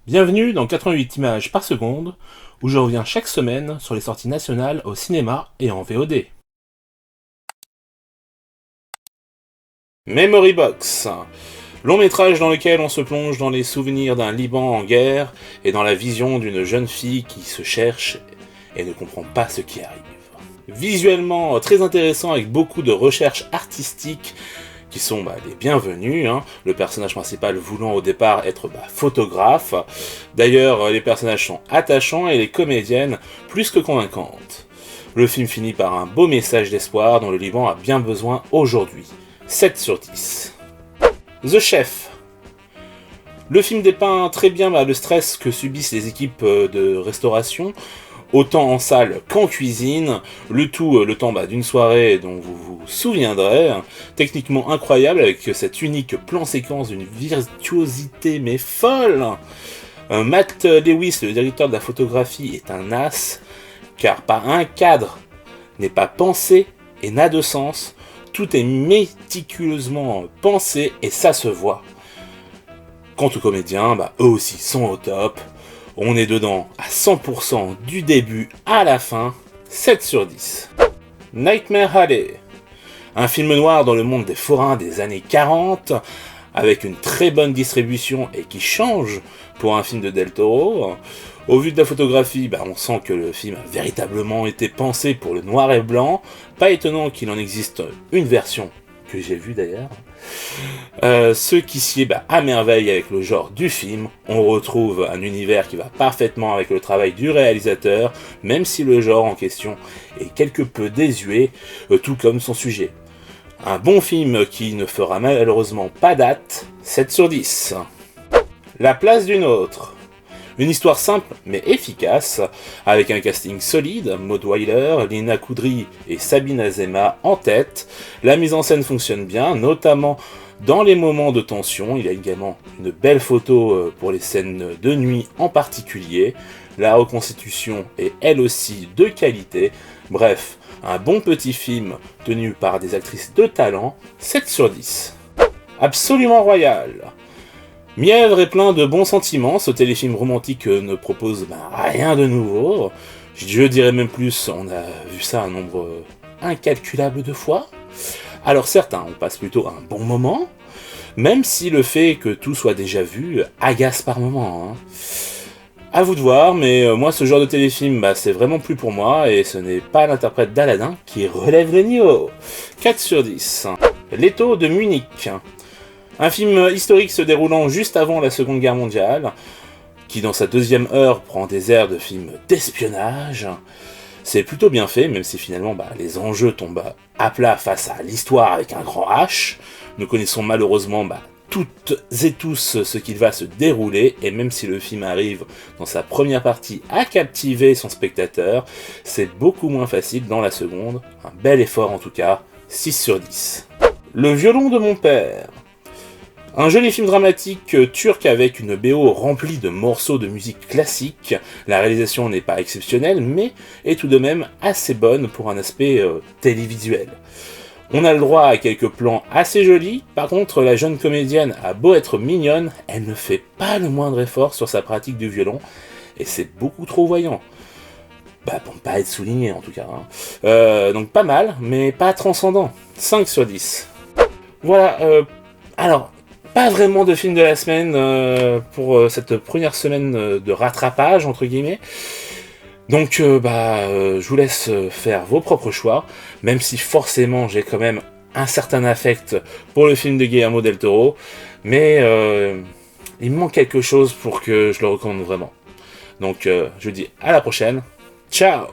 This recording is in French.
Bienvenue dans 88 images par seconde, où je reviens chaque semaine sur les sorties nationales au cinéma et en VOD. Memory Box, long métrage dans lequel on se plonge dans les souvenirs d'un Liban en guerre et dans la vision d'une jeune fille qui se cherche et ne comprend pas ce qui arrive. Visuellement très intéressant avec beaucoup de recherches artistiques qui sont les bienvenus, le personnage principal voulant au départ être photographe. D'ailleurs, les personnages sont attachants et les comédiennes plus que convaincantes. Le film finit par un beau message d'espoir dont le Liban a bien besoin aujourd'hui. 7 sur 10. The Chef. Le film dépeint très bien le stress que subissent les équipes de restauration, autant en salle qu'en cuisine, le tout le temps d'une soirée dont vous vous souviendrez, techniquement incroyable avec cet unique plan séquence d'une virtuosité mais folle. Matt Lewis, le directeur de la photographie, est un as, car pas un cadre n'est pas pensé et n'a de sens, tout est méticuleusement pensé et ça se voit. Quant aux comédiens, eux aussi sont au top. On est dedans à 100% du début à la fin, 7 sur 10. Nightmare Alley, un film noir dans le monde des forains des années 40, avec une très bonne distribution et qui change pour un film de Del Toro. Au vu de la photographie, on sent que le film a véritablement été pensé pour le noir et blanc. Pas étonnant qu'il en existe une version, que j'ai vue d'ailleurs. Ce qui sied à merveille avec le genre du film. On retrouve un univers qui va parfaitement avec le travail du réalisateur, même si le genre en question est quelque peu désuet, tout comme son sujet. Un bon film qui ne fera malheureusement pas date, 7 sur 10. La place d'une autre. Une histoire simple mais efficace, avec un casting solide, Maud Weiler, Lina Koudry et Sabine Azema en tête. La mise en scène fonctionne bien, notamment dans les moments de tension. Il y a également une belle photo pour les scènes de nuit en particulier. La reconstitution est elle aussi de qualité. Bref, un bon petit film tenu par des actrices de talent, 7 sur 10. Absolument royal. Mièvre et plein de bons sentiments, ce téléfilm romantique ne propose rien de nouveau. Je dirais même plus, on a vu ça un nombre incalculable de fois. Alors certains, on passe plutôt un bon moment, même si le fait que tout soit déjà vu agace par moments. À vous de voir, mais moi ce genre de téléfilm, c'est vraiment plus pour moi, et ce n'est pas l'interprète d'Aladin qui relève le niveau. 4 sur 10. L'étau de Munich. Un film historique se déroulant juste avant la Seconde Guerre mondiale, qui dans sa deuxième heure prend des airs de film d'espionnage. C'est plutôt bien fait, même si finalement les enjeux tombent à plat face à l'histoire avec un grand H. Nous connaissons malheureusement toutes et tous ce qu'il va se dérouler, et même si le film arrive dans sa première partie à captiver son spectateur, c'est beaucoup moins facile dans la seconde. Un bel effort en tout cas, 6 sur 10. Le violon de mon père. Un joli film dramatique turc avec une BO remplie de morceaux de musique classique. La réalisation n'est pas exceptionnelle, mais est tout de même assez bonne pour un aspect télévisuel. On a le droit à quelques plans assez jolis, par contre la jeune comédienne a beau être mignonne, elle ne fait pas le moindre effort sur sa pratique du violon, et c'est beaucoup trop voyant. Pour ne pas être souligné en tout cas. Donc pas mal, mais pas transcendant. 5 sur 10. Voilà, alors... Pas vraiment de film de la semaine pour cette première semaine de rattrapage, entre guillemets. Donc, je vous laisse faire vos propres choix, même si forcément j'ai quand même un certain affect pour le film de Guillermo del Toro, mais il me manque quelque chose pour que je le recommande vraiment. Donc, je vous dis à la prochaine. Ciao!